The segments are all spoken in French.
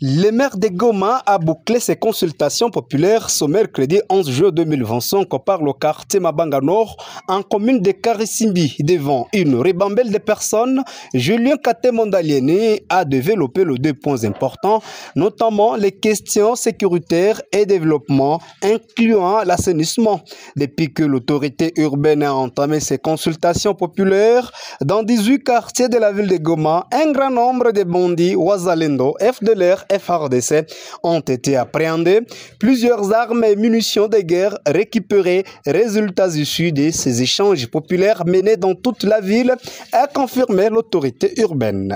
Le maire de Goma a bouclé ses consultations populaires ce mercredi 11 juin 2025 par le quartier Mabanga Nord en commune de Karisimbi. Devant une ribambelle de personnes, Julien Katemondalieni a développé les 2 points importants, notamment les questions sécuritaires et développement, incluant l'assainissement. Depuis que l'autorité urbaine a entamé ses consultations populaires dans 18 quartiers de la ville de Goma, un grand nombre de bandits, Wazalendo, FDLR, FARDC ont été appréhendés, plusieurs armes et munitions de guerre récupérées, résultats issus de ces échanges populaires menés dans toute la ville, a confirmé l'autorité urbaine.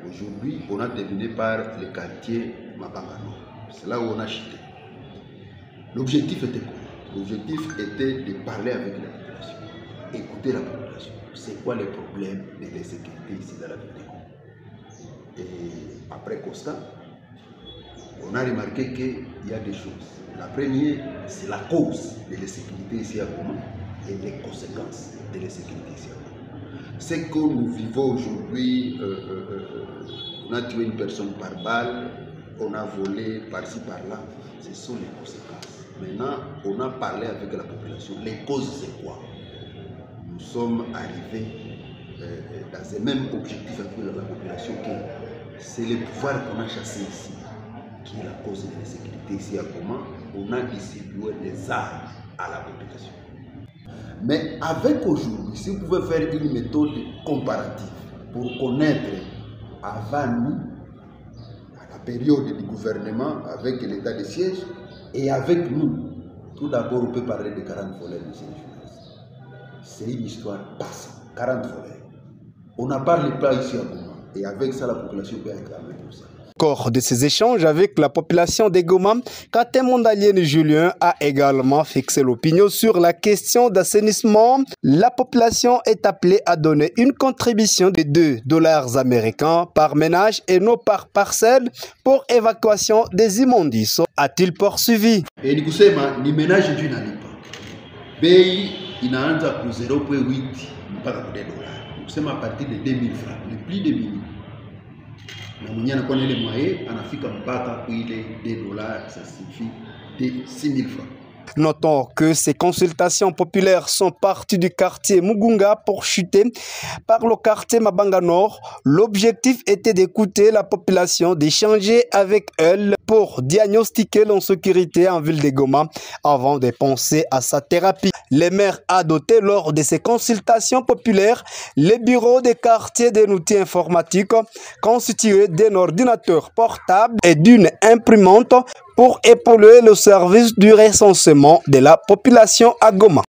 Aujourd'hui, on a terminé par le quartier Mabangano. C'est là où on a chuté. L'objectif était quoi? L'objectif était de parler avec la population, écouter la population. C'est quoi les problèmes de l'insécurité ici dans la ville de Goma? Et après constat, on a remarqué qu'il y a des choses. La première, c'est la cause de l'insécurité ici à Goma et les conséquences de l'insécurité ici à Goma. Ce que nous vivons aujourd'hui, on a tué une personne par balle, on a volé par-ci par-là, ce sont les conséquences. Maintenant, on a parlé avec la population. Les causes, c'est quoi? Nous sommes arrivés dans un même objectif avec la population, que c'est le pouvoir qu'on a chassé ici, qui est la cause de l'insécurité ici à Goma. On a distribué des armes à la population. Mais avec aujourd'hui, si vous pouvez faire une méthode comparative pour connaître avant nous, à la période du gouvernement, avec l'état de siège, et avec nous, tout d'abord on peut parler de 40 volets, monsieur le journaliste. C'est une histoire passée, 40 volets. On n'a pas le pas ici à Goma, et avec ça la population peut réclamer pour ça. Lors de ces échanges avec la population de Goma, Katemondalieni Julien a également fixé l'opinion sur la question d'assainissement. La population est appelée à donner une contribution de $2 américains par ménage et non par parcelle pour évacuation des immondices. A-t-il poursuivi? Et ni kusema ni ménage tu nalipa. Bei inaanza ku 0.8 mpaka ku $. Kusema à partir de 2000 francs, le plus de minimum. Na mwenye anakuwa na ile moyen anafika mpaka ku ile $, ça suffit de 6000 francs. Notons que ces consultations populaires sont parties du quartier Mugunga pour chuter par le quartier Mabanga Nord. L'objectif était d'écouter la population, d'échanger avec elle pour diagnostiquer l'insécurité en ville de Goma avant de penser à sa thérapie. Le maire a doté lors de ces consultations populaires les bureaux des quartiers d'un outil informatique constitué d'un ordinateur portable et d'une imprimante pour épauler le service du recensement de la population à Goma.